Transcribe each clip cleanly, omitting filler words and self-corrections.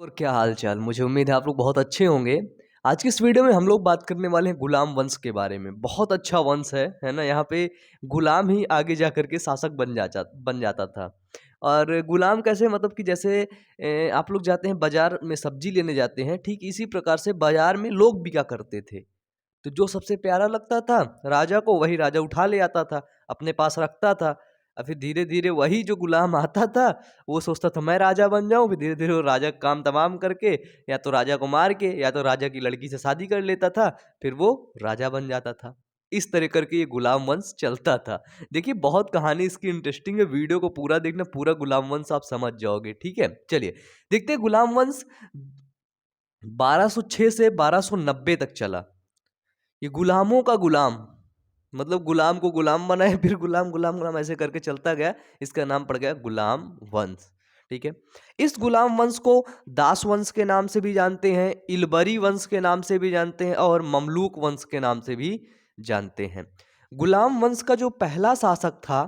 और क्या हाल चाल। मुझे उम्मीद है आप लोग बहुत अच्छे होंगे। आज की इस वीडियो में हम लोग बात करने वाले हैं गुलाम वंश के बारे में। बहुत अच्छा वंश है ना। यहाँ पे गुलाम ही आगे जा कर के शासक बन जाता था। और गुलाम कैसे, मतलब कि जैसे आप लोग जाते हैं बाजार में सब्जी लेने जाते हैं, ठीक इसी प्रकार से बाजार में लोग बिका करते थे। तो जो सबसे प्यारा लगता था राजा को, वही राजा उठा ले आता था, अपने पास रखता था। और फिर धीरे धीरे वही जो गुलाम आता था वो सोचता था मैं राजा बन जाऊं। फिर धीरे धीरे वो राजा का काम तमाम करके या तो राजा को मार के या तो राजा की लड़की से शादी कर लेता था, फिर वो राजा बन जाता था। इस तरह करके ये गुलाम वंश चलता था। देखिए बहुत कहानी इसकी इंटरेस्टिंग है, वीडियो को पूरा देखना, पूरा गुलाम वंश आप समझ जाओगे। ठीक है, चलिए देखते हैं। गुलाम वंश 1206 से 1290 तक चला। ये गुलामों का गुलाम, मतलब गुलाम को गुलाम बनाए, फिर गुलाम गुलाम गुलाम ऐसे करके चलता गया। इसका नाम पड़ गया गुलाम वंश। ठीक है, इस गुलाम वंश को दास वंश के नाम से भी जानते हैं, इलबरी वंश के नाम से भी जानते हैं और ममलूक वंश के नाम से भी जानते हैं। गुलाम वंश का जो पहला शासक था,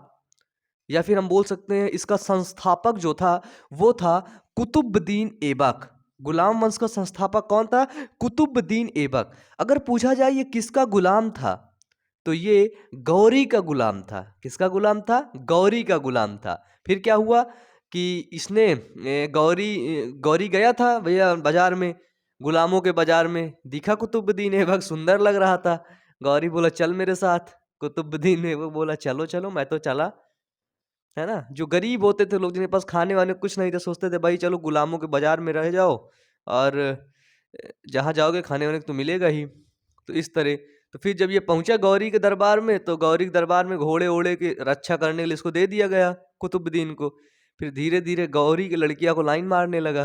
या फिर हम बोल सकते हैं इसका संस्थापक जो था, वो था कुतुबुद्दीन ऐबक। गुलाम वंश का संस्थापक कौन था? कुतुबुद्दीन ऐबक। अगर पूछा जाए ये किसका गुलाम था, तो ये गौरी का गुलाम था। किसका गुलाम था? गौरी का गुलाम था। फिर क्या हुआ कि इसने गौरी गया था भैया बाजार में, गुलामों के बाजार में, दिखा कुतुबुद्दीन ऐबक सुंदर लग रहा था। गौरी बोला चल मेरे साथ। कुतुबुद्दीन ऐबक बोला चलो चलो, मैं तो चला। है ना, जो गरीब होते थे लोग, जिनके पास खाने वाने कुछ नहीं था, सोचते थे भाई चलो गुलामों के बाजार में रह जाओ और जहाँ जाओगे खाने वाने को तो मिलेगा ही। तो इस तरह, तो फिर जब ये पहुंचा गौरी के दरबार में, तो गौरी के दरबार में घोड़े ओड़े की रक्षा करने के लिए इसको दे दिया गया कुतुबुद्दीन को। फिर धीरे धीरे गौरी की लड़कियां को लाइन मारने लगा।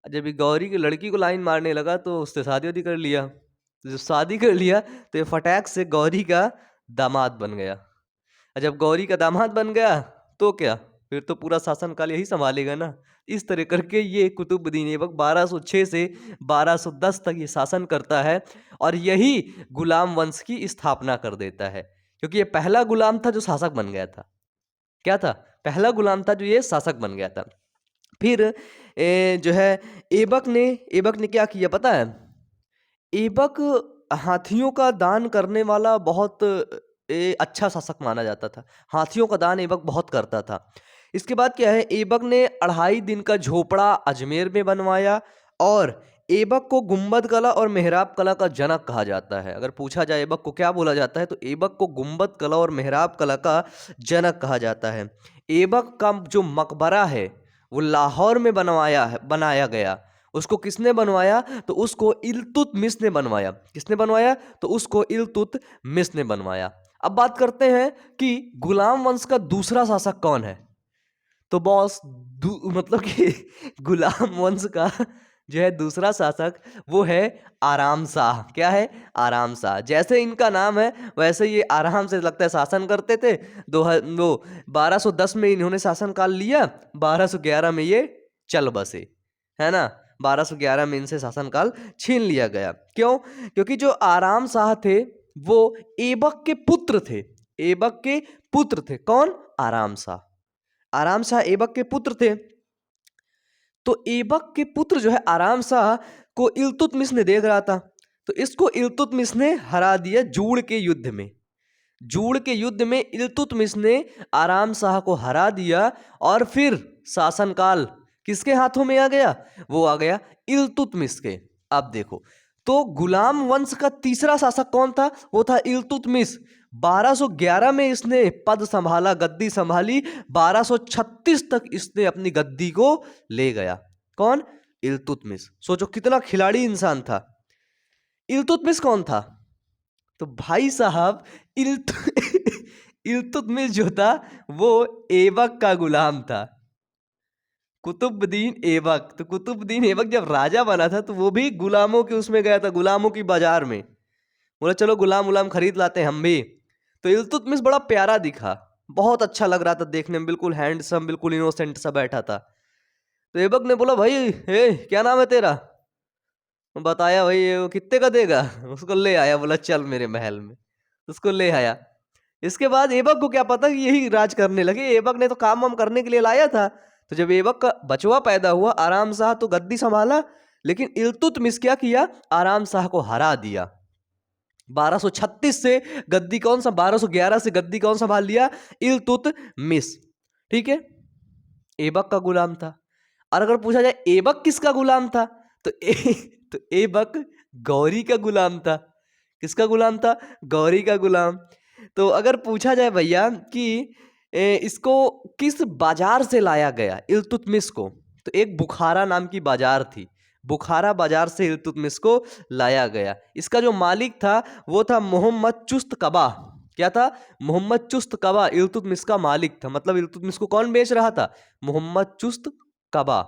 जब ये गौरी की लड़की को लाइन मारने लगा तो उससे शादी वादी कर लिया। तो जब शादी कर लिया तो ये फटाक से गौरी का दामाद बन गया। और जब गौरी का दामाद बन गया तो क्या, फिर तो पूरा शासन काल यही संभालेगा ना। इस तरह करके ये कुतुबुद्दीन ऐबक 1206 से 1210 तक ये शासन करता है और यही गुलाम वंश की स्थापना कर देता है। क्योंकि ये पहला गुलाम था जो शासक बन गया था। क्या था? पहला गुलाम था जो ये शासक बन गया था। फिर जो है ऐबक ने क्या किया पता है? ऐबक हाथियों का दान करने वाला बहुत अच्छा शासक माना जाता था। हाथियों का दान ऐबक बहुत करता था। इसके बाद क्या है, ऐबक ने 2.5 दिन का झोपड़ा अजमेर में बनवाया और ऐबक को गुंबद कला और मेहराब कला का जनक कहा जाता है। अगर पूछा जाए ऐबक को क्या बोला जाता है, तो ऐबक को गुंबद कला और मेहराब कला का जनक कहा जाता है। ऐबक का जो मकबरा है वो लाहौर में बनाया गया। उसको किसने बनवाया? तो उसको इल्तुतमिश ने बनवाया। किसने बनवाया? तो उसको इल्तुतमिश ने बनवाया। अब बात करते हैं कि गुलाम वंश का दूसरा शासक कौन है। तो बॉस मतलब कि गुलाम वंश का जो है दूसरा शासक वो है आराम शाह। क्या है? आराम शाह। जैसे इनका नाम है वैसे ये आराम से लगता है शासन करते थे। 1210 में इन्होंने शासन काल लिया, 1211 में ये चल बसे। है ना, 1211 में इनसे शासनकाल छीन लिया गया। क्यों? क्योंकि जो आराम शाह थे वो ऐबक के पुत्र थे। ऐबक के पुत्र थे। कौन? आराम शाह। आराम शाह ऐबक के पुत्र थे। तो ऐबक के पुत्र जो है आराम शाह को इल्तुतमिश ने देख रहा था, तो इसको इल्तुतमिश ने हरा दिया जूड़ के युद्ध में। जूड़ के युद्ध में इल्तुतमिश ने आराम शाह को हरा दिया और फिर शासनकाल किसके हाथों में आ गया? वो आ गया इल्तुतमिश के। अब देखो, तो गुलाम वंश का तीसरा शासक कौन था? वो था इल्तुतमिश। 1211 में इसने पद संभाला, गद्दी संभाली। 1236 तक इसने अपनी गद्दी को ले गया। कौन? इल्तुतमिश। सोचो कितना खिलाड़ी इंसान था। इल्तुतमिश कौन था? तो भाई साहब इल्त इल्तुतमिश जो था वो ऐबक का गुलाम था। कुतुबुद्दीन ऐबक। तो कुतुबुद्दीन ऐबक जब राजा बना था तो वो भी गुलामों के उसमें गया था, गुलामों की बाजार में। बोला चलो गुलाम गुलाम खरीद लाते हैं हम भी। तो इल्तुतमिश बड़ा प्यारा दिखा, बहुत अच्छा लग रहा था देखने में, बिल्कुल हैंडसम, बिल्कुल इनोसेंट सा बैठा था। तो ऐबक ने बोला भाई क्या नाम है तेरा? बताया भाई ये वो कितने का देगा? उसको ले आया, बोला चल मेरे महल में। उसको ले आया। इसके बाद ऐबक को क्या पता कि यही राज करने लगे। ऐबक ने तो काम वाम करने के लिए लाया था, तो जब ऐबक का बचवा पैदा हुआ आराम शाह तो गद्दी संभाला, लेकिन इल्तुतमिश क्या किया, आराम शाह को हरा दिया। 1236 से गद्दी कौन सा 1211 से गद्दी कौन संभाल लिया, इल्तुतमिश। ठीक है, ऐबक का गुलाम था। और अगर पूछा जाए ऐबक किसका गुलाम था, तो तो ऐबक गौरी का गुलाम था। किसका गुलाम था, गौरी का गुलाम। तो अगर पूछा जाए भैया कि इसको किस बाजार से लाया गया इल्तुतमिश को, तो एक बुखारा नाम की बाजार थी, बुखारा बाजार से इल्तुतमिश को लाया गया। इसका जो मालिक था वो था मोहम्मद चुस्त कबा। क्या था, मोहम्मद चुस्त कबा इल्तुतमिश का मालिक था। मतलब इल्तुतमिश को कौन बेच रहा था, मोहम्मद चुस्त कबा।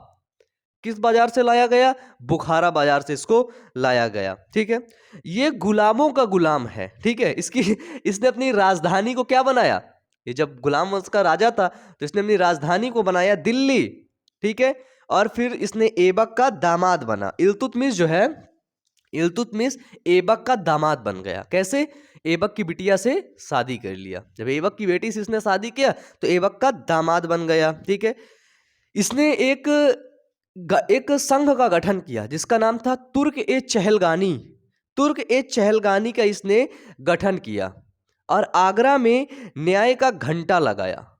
किस बाजार से लाया गया, बुखारा बाजार से इसको लाया गया। ठीक है, ये गुलामों का गुलाम है। ठीक है, इसने अपनी राजधानी को क्या बनाया, ये जब गुलाम वंश का राजा था तो इसने अपनी राजधानी को बनाया दिल्ली। ठीक है, और फिर इसने ऐबक का दामाद बना। इल्तुतमिश जो है, इल्तुतमिश ऐबक का दामाद बन गया। कैसे, ऐबक की बिटिया से शादी कर लिया। जब ऐबक की बेटी से इसने शादी किया तो ऐबक का दामाद बन गया। ठीक है, इसने एक संघ का गठन किया जिसका नाम था तुर्क ए चहलगानी। तुर्क ए चहलगानी का इसने गठन किया और आगरा में न्याय का घंटा लगाया।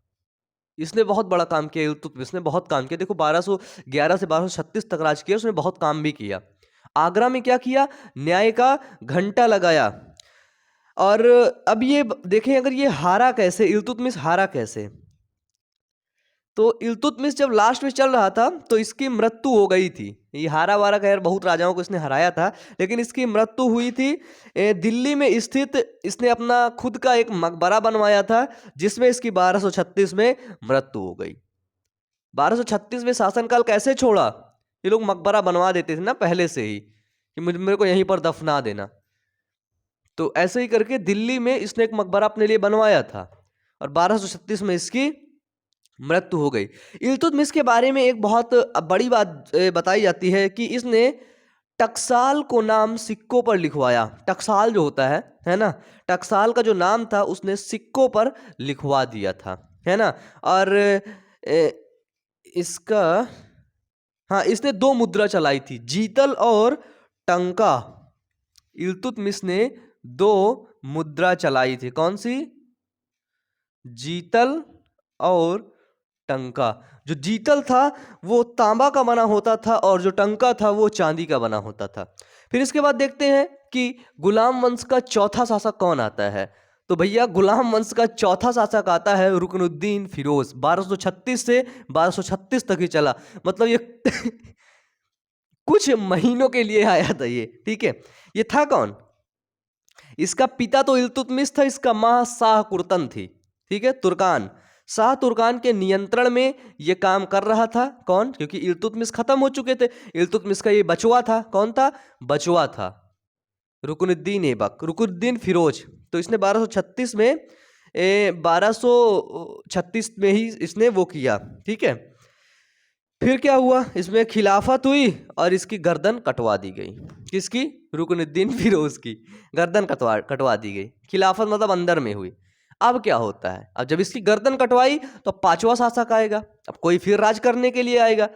इसने बहुत बड़ा काम किया, इल्तुतमिश ने बहुत काम किया। देखो 1211 से 1236 तक राज किया, उसने बहुत काम भी किया। आगरा में क्या किया, न्याय का घंटा लगाया। और अब ये देखें, अगर ये हारा कैसे, इल्तुतमिश हारा कैसे, तो इल्तुतमिश जब लास्ट में चल रहा था तो इसकी मृत्यु हो गई थी। ये हारा वारा खैर बहुत राजाओं को इसने हराया था, लेकिन इसकी मृत्यु हुई थी। दिल्ली में स्थित इसने अपना खुद का एक मकबरा बनवाया था जिसमें इसकी 1236 में मृत्यु हो गई। 1236 में शासनकाल कैसे छोड़ा, ये लोग मकबरा बनवा देते थे ना पहले से ही कि मेरे को यहीं पर दफना देना। तो ऐसे ही करके दिल्ली में इसने एक मकबरा अपने लिए बनवाया था और 1236 में इसकी मृत्यु हो गई। इल्तुतमिश के बारे में एक बहुत बड़ी बात बताई जाती है कि इसने टकसाल को नाम सिक्कों पर लिखवाया। टकसाल जो होता है ना, टकसाल का जो नाम था उसने सिक्कों पर लिखवा दिया था, है ना। और इसका हाँ, इसने 2 मुद्रा चलाई थी, जीतल और टंका। इल्तुतमिश ने 2 मुद्रा चलाई थी, कौन सी, जीतल और टंका। जो जीतल था वो तांबा का बना होता था और जो टंका था वो चांदी का बना होता था। फिर इसके बाद देखते हैं कि गुलाम वंश का चौथा शासक कौन आता है। तो भैया गुलाम वंश का चौथा शासक आता है रुकनुद्दीन फिरोज। 1236 से 1236 तक ही चला, मतलब ये कुछ महीनों के लिए आया था ये। ठीक है, ये था कौन, इसका पिता तो इल्तुतमिश था, इसका मां शाह कुर्तन थी। ठीक है, तुर्कान, शाह तुर्कान के नियंत्रण में ये काम कर रहा था। कौन, क्योंकि इल्तुतमिश खत्म हो चुके थे, इल्तुतमिश का ये बचवा था। कौन था, बचवा था रुकनुद्दीन ऐबक, रुकनुद्दीन फिरोज। तो इसने 1236 में 1236 में ही इसने वो किया। ठीक है, फिर क्या हुआ, इसमें खिलाफत हुई और इसकी गर्दन कटवा दी गई। किसकी, रुकनुद्दीन फिरोज की गर्दन कटवा दी गई। खिलाफत मतलब अंदर में हुई। अब क्या होता है, अब जब इसकी गर्दन कटवाई तो 5वां शासक आएगा, अब कोई फिर राज करने के लिए आएगा।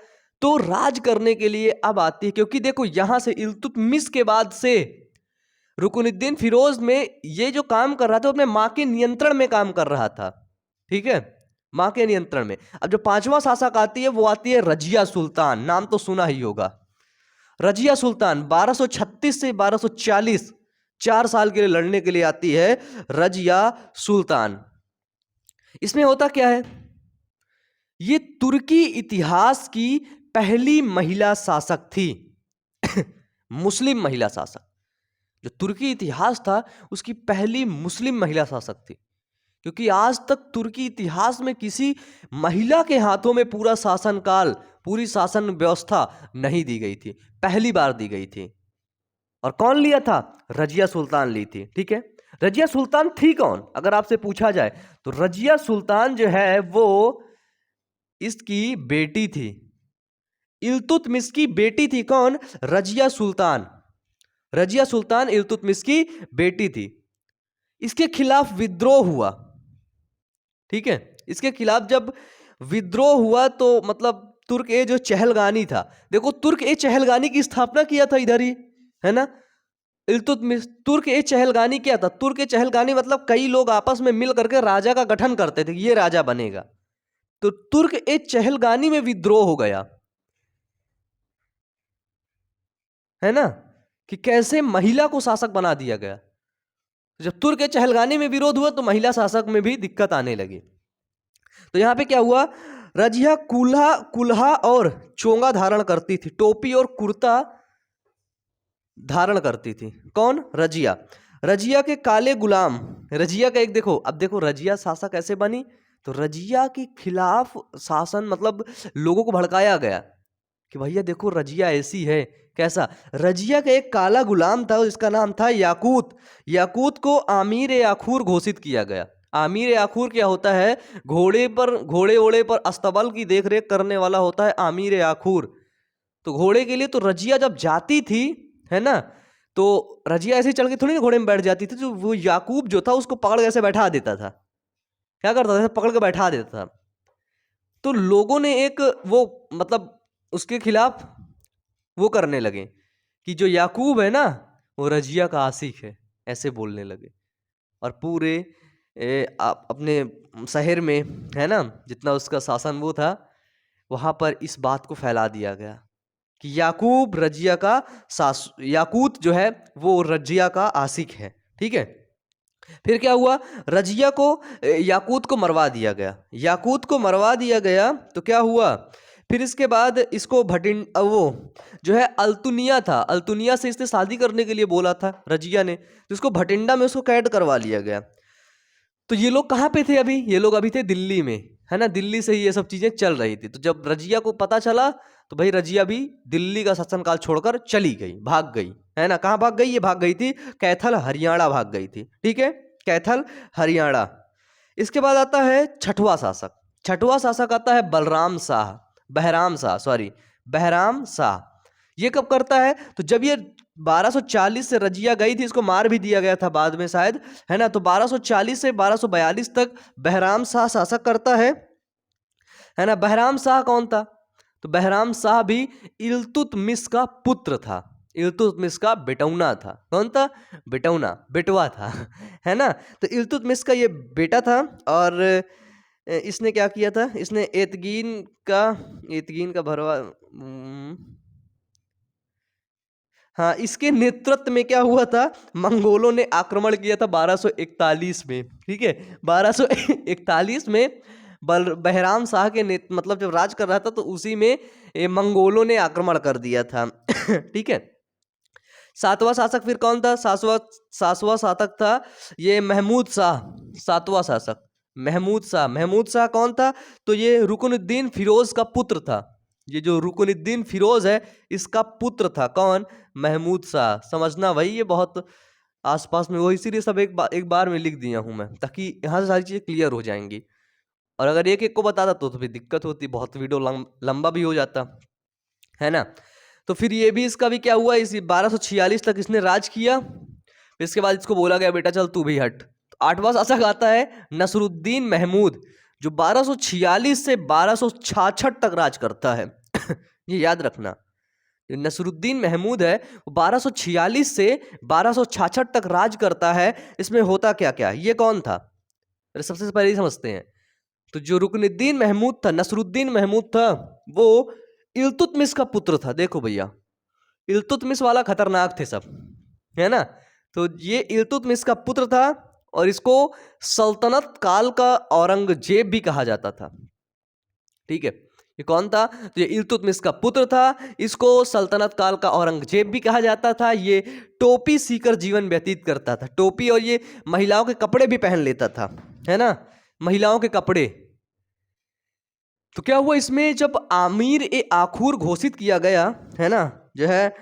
तो राज करने के लिए अब आती है, क्योंकि देखो यहां से इल्तुतमिश के बाद से रुकनुद्दीन फिरोज में ये जो काम कर रहा था अपने माँ के नियंत्रण में काम कर रहा था। ठीक है, माँ के नियंत्रण में। अब जो 5वां शासक आती है वो आती है रजिया सुल्तान, नाम तो सुना ही होगा। रजिया सुल्तान 1236 से 1240 4 साल के लिए लड़ने के लिए आती है रजिया सुल्तान। इसमें होता क्या है, ये तुर्की इतिहास की पहली महिला शासक थी मुस्लिम महिला शासक। जो तुर्की इतिहास था उसकी पहली मुस्लिम महिला शासक थी, क्योंकि आज तक तुर्की इतिहास में किसी महिला के हाथों में पूरा शासनकाल, पूरी शासन व्यवस्था नहीं दी गई थी, पहली बार दी गई थी। और कौन लिया था, रजिया सुल्तान ली थी। ठीक है, रजिया सुल्तान थी कौन, अगर आपसे पूछा जाए तो रजिया सुल्तान जो है वो इसकी बेटी थी, इल्तुतमिश की बेटी थी। कौन, रजिया सुल्तान। रजिया सुल्तान इल्तुतमिश की बेटी थी। इसके खिलाफ विद्रोह हुआ। ठीक है, इसके खिलाफ जब विद्रोह हुआ तो मतलब तुर्क ए जो चहलगानी था, देखो तुर्क ए चहलगानी की स्थापना किया था इधर ही, है ना, इल्तुतमिश। तुर्क ए चहलगानी क्या था? तुर्क ए चहलगानी मतलब कई लोग आपस में मिल करके राजा का गठन करते थे, ये राजा बनेगा। तो तुर्क ए चहलगानी में विद्रोह हो गया, है ना, कि कैसे महिला को शासक बना दिया गया। जब तुर्क ए चहलगानी में विरोध हुआ तो महिला शासक में भी दिक्कत आने लगी। तो यहां पे क्या हुआ, रजिया कुल्हा कुल्हा और चोंगा धारण करती थी, टोपी और कुर्ता धारण करती थी। कौन? रजिया। रजिया के काले गुलाम, रजिया का एक देखो, अब देखो रजिया शासक ऐसे बनी, तो रजिया के खिलाफ शासन मतलब लोगों को भड़काया गया कि भैया देखो रजिया ऐसी है। कैसा? रजिया का एक काला गुलाम था जिसका नाम था याकूत। याकूत को आमीर ए आखूर घोषित किया गया। आमीर ए आखूर क्या होता है? घोड़े ओड़े पर अस्तबल की देखरेख करने वाला होता है आमीर ए आखूर। तो घोड़े के लिए तो रजिया जब जाती थी, है ना, तो रजिया ऐसे चल के थोड़ी ना घोड़े में बैठ जाती थी, तो वो याकूब जो था उसको पकड़ के ऐसे बैठा देता था। क्या करता था? पकड़ के बैठा देता था। तो लोगों ने एक वो मतलब उसके खिलाफ वो करने लगे कि जो याकूब है ना वो रजिया का आशिक है, ऐसे बोलने लगे। और पूरे अपने शहर में, है ना, जितना उसका शासन वो था, वहां पर इस बात को फैला दिया गया कि याकूब रजिया का याकूत जो है वो रजिया का आशिक है। ठीक है। फिर क्या हुआ? रजिया को याकूत को मरवा दिया गया। याकूत को मरवा दिया गया तो क्या हुआ? फिर इसके बाद इसको वो जो है अल्तुनिया था, अल्तुनिया से इसने शादी करने के लिए बोला था रजिया ने, तो इसको भटिंडा में उसको कैद करवा लिया गया। तो ये लोग कहाँ पे थे अभी? ये लोग अभी थे दिल्ली में, है ना, दिल्ली से ही ये सब चीजें चल रही थी। तो जब रजिया को पता चला तो भाई रजिया भी दिल्ली का शासनकाल छोड़कर चली गई, भाग गई, है ना। कहाँ भाग गई? ये भाग गई थी कैथल हरियाणा भाग गई थी। ठीक है, कैथल हरियाणा। इसके बाद आता है छठवां शासक। छठवां शासक आता है बलराम शाह, बहराम शाह, सॉरी, बहराम शाह। ये कब करता है? तो जब ये 1240 से रजिया गई थी, इसको मार भी दिया गया था बाद में शायद, है ना। तो 1240 से 1242 तक बहराम शाह शासक करता है ना। बहराम शाह कौन था? तो बहराम शाह भी इल्तुतमिश का पुत्र था, इल्तुतमिश का बेटौना था। कौन था? बेटौना, बेटवा था, है ना। तो इल्तुतमिश का ये बेटा था। और इसने क्या किया था? इसने एतगीन का भरवा, हाँ, इसके नेतृत्व में क्या हुआ था? मंगोलों ने आक्रमण किया था 1241 में। ठीक है, 1241 में बहराम शाह के मतलब जब राज कर रहा था तो उसी में मंगोलों ने आक्रमण कर दिया था। ठीक है। सातवां शासक फिर कौन था? सातवां शासक था ये महमूद शाह। सातवां शासक महमूद शाह। महमूद शाह कौन था? तो ये रुकनुद्दीन फिरोज का पुत्र था। ये जो रुकनुद्दीन फिरोज है इसका पुत्र था। कौन? महमूद शाह। समझना भाई, ये बहुत आसपास में वो, इसीलिए सब एक बार में लिख दिया हूं मैं, ताकि यहाँ से सारी चीजें क्लियर हो जाएंगी। और अगर एक एक को बताता तो फिर दिक्कत होती, बहुत वीडियो लंबा भी हो जाता, है ना। तो फिर ये भी, इसका भी क्या हुआ, इस 1246 तक इसने राज किया। फिर इसके बाद इसको बोला गया बेटा चल तू भी हट। तो आठवां शासक आता है नसरुद्दीन महमूद, जो 1246 से 1266 तक राज करता है। ये याद रखना, नसरुद्दीन महमूद है वो 1246 से 1266 तक राज करता है। इसमें होता क्या क्या, ये कौन था? अरे सबसे पहले ही समझते हैं। तो जो रुकनुद्दीन महमूद था, नसरुद्दीन महमूद था, वो इल्तुतमिश का पुत्र था। देखो भैया, इल्तुतमिश वाला खतरनाक थे सब, है ना। तो ये इल्तुतमिश का पुत्र था और इसको सल्तनत काल का औरंगजेब भी कहा जाता था। ठीक है, ये कौन था? तो ये इल्तुतमिश का पुत्र था, इसको सल्तनत काल का औरंगजेब भी कहा जाता था। ये टोपी सीकर जीवन व्यतीत करता था, टोपी, और ये महिलाओं के कपड़े भी पहन लेता था, है ना, महिलाओं के कपड़े। तो क्या हुआ इसमें, जब आमीर ए आखूर घोषित किया गया, है ना, जो है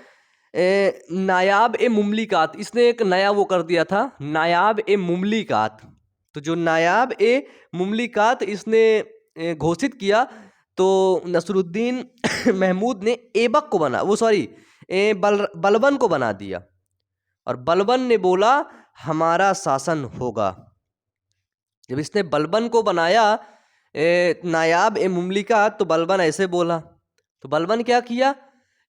नायाब ए मुमलिकात, इसने एक नया वो कर दिया था, नायाब ए मुमलिकात। तो जो नायाब ए मुमलिकात इसने घोषित किया, तो नसरुद्दीन महमूद ने ऐबक को बना, वो सॉरी बलबन को बना दिया। और बलबन ने बोला हमारा शासन होगा। जब इसने बलबन को बनाया नायाब ए मुमलिका, तो बलबन ऐसे बोला। तो बलबन क्या किया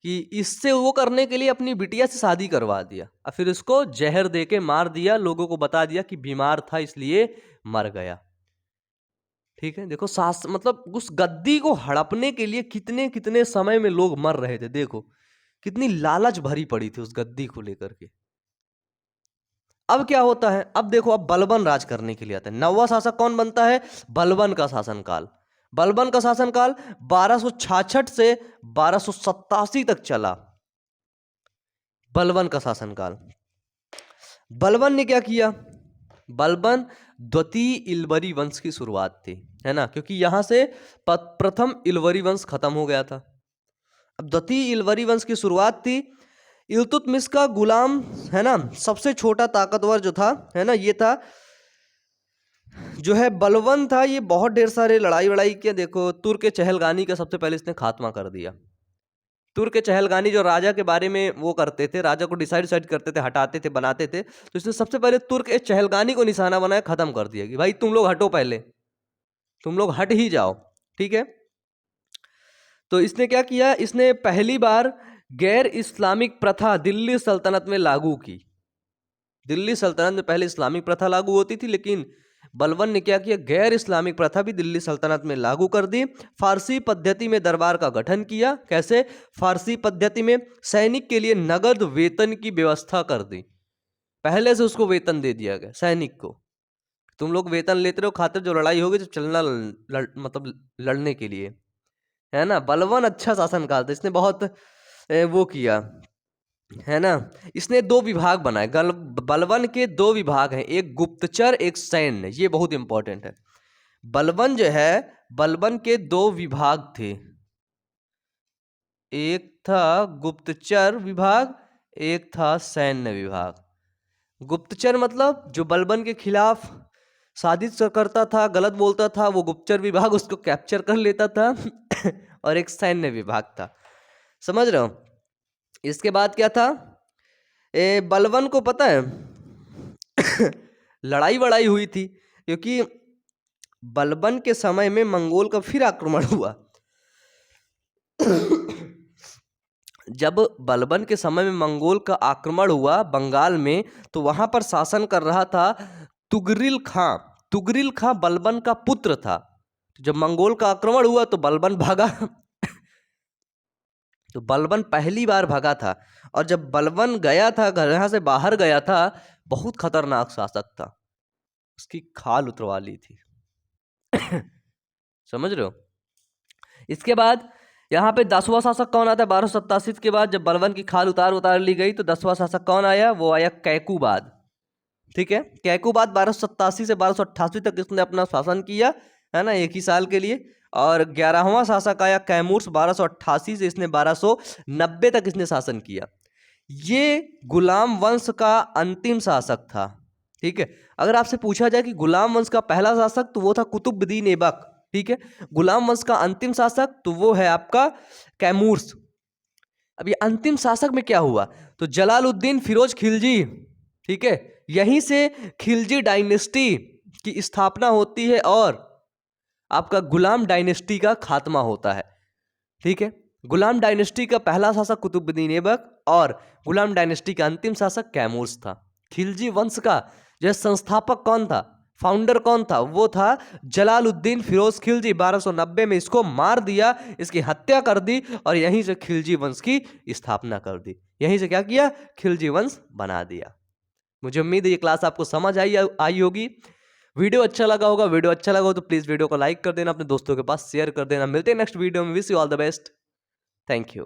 कि इससे वो करने के लिए अपनी बिटिया से शादी करवा दिया और फिर उसको जहर दे के मार दिया, लोगों को बता दिया कि बीमार था इसलिए मर गया। ठीक है, देखो सास मतलब उस गद्दी को हड़पने के लिए कितने कितने समय में लोग मर रहे थे, देखो कितनी लालच भरी पड़ी थी उस गद्दी को लेकर के। अब क्या होता है, अब देखो अब बलबन राज करने के लिए आता है। नौवां शासक कौन बनता है, बलबन का शासनकाल। बलबन का शासनकाल 1266 से 1287 तक चला, बलबन का शासनकाल। बलबन ने क्या किया, बलबन द्वितीय इल्वरी वंश की शुरुआत थी, है ना, क्योंकि यहां से प्रथम इल्वरी वंश खत्म हो गया था। अब द्वितीय इल्वरी वंश की शुरुआत थी। इल्तुतमिश का गुलाम, है ना, सबसे छोटा ताकतवर जो था, है ना, ये था जो है बलबन था। ये बहुत ढेर सारे लड़ाई वड़ाई किया, देखो तुर्क चहलगानी का सबसे पहले इसने खात्मा कर दिया। तुर्क चहलगानी जो राजा के बारे में वो करते थे, राजा को डिसाइड करते थे, हटाते थे, बनाते थे, तो इसने सबसे पहले तुर्क चहलगानी को निशाना बनाया, खत्म कर दिया कि भाई तुम लोग हटो, पहले तुम लोग हट ही जाओ। ठीक है, तो इसने क्या किया, इसने पहली बार गैर इस्लामिक प्रथा दिल्ली सल्तनत में लागू की। दिल्ली सल्तनत में पहले इस्लामिक प्रथा लागू होती थी, लेकिन बलबन ने क्या किया, गैर इस्लामिक प्रथा भी दिल्ली सल्तनत में लागू कर दी। फारसी पद्धति में दरबार का गठन किया। कैसे, फारसी पद्धति में सैनिक के लिए नगद वेतन की व्यवस्था कर दी। पहले से उसको वेतन दे दिया गया सैनिक को, तुम लोग वेतन लेते रहो, खाते, जो लड़ाई होगी तो चलना मतलब लड़ने के लिए, है ना। बलबन अच्छा शासनकाल था, इसने बहुत वो किया, है ना। इसने दो विभाग बनाए, बलबन के दो विभाग हैं, एक गुप्तचर एक सैन्य, ये बहुत इंपॉर्टेंट है। बलबन जो है, बलबन के दो विभाग थे, एक था गुप्तचर विभाग, एक था सैन्य विभाग। गुप्तचर मतलब जो बलबन के खिलाफ साजिश करता था, गलत बोलता था, वो गुप्तचर विभाग उसको कैप्चर कर लेता था और एक सैन्य विभाग था, समझ रहे हो। इसके बाद क्या था, बलबन को पता है लड़ाई वड़ाई हुई थी, क्योंकि बलबन के समय में मंगोल का फिर आक्रमण हुआ। जब बलबन के समय में मंगोल का आक्रमण हुआ बंगाल में, तो वहां पर शासन कर रहा था तुगरिल खां। तुगरिल खां बलबन का पुत्र था। जब मंगोल का आक्रमण हुआ तो बलबन भागा तो बलबन पहली बार भागा था, और जब बलबन गया था, घर यहाँ से बाहर गया था, बहुत खतरनाक शासक था, उसकी खाल उतरवा ली थी समझ रहे हो। इसके बाद यहाँ पे 10वां शासक कौन आता है, 1287 के बाद जब बलबन की खाल उतार ली गई, तो 10वां शासक कौन आया, वो आया कैकूबाद। ठीक है, कैकूबाद 1287 से 1288 तक इसने अपना शासन किया, है ना, एक ही साल के लिए। और 11वां शासक आया कैमूर्स, 1288 से इसने 1290 तक इसने शासन किया। ये गुलाम वंश का अंतिम शासक था। ठीक है, अगर आपसे पूछा जाए कि गुलाम वंश का पहला शासक, तो वो था कुतुबुद्दीन ऐबक। ठीक है, गुलाम वंश का अंतिम शासक तो वो है आपका कैमूर्स। अब ये अंतिम शासक में क्या हुआ, तो जलालुद्दीन फिरोज खिलजी, ठीक है, यहीं से खिलजी डायनेस्टी की स्थापना होती है और आपका गुलाम डायनेस्टी का खात्मा होता है। ठीक है, गुलाम डायनेस्टी का पहला शासक कुतुबुद्दीन ऐबक और गुलाम डायनेस्टी का अंतिम शासक कैमूर्स था। खिलजी वंश का जो संस्थापक कौन था, फाउंडर कौन था, वो था जलालुद्दीन फिरोज खिलजी। 1290 में इसको मार दिया, इसकी हत्या कर दी और यहीं से खिलजी वंश की स्थापना कर दी। यहीं से क्या किया, खिलजी वंश बना दिया। मुझे उम्मीद है ये क्लास आपको समझ आई होगी। वीडियो अच्छा लगा होगा, वीडियो अच्छा लगा हो तो प्लीज वीडियो को लाइक कर देना, अपने दोस्तों के पास शेयर कर देना। मिलते हैं नेक्स्ट वीडियो में, wish you all the best, thank you.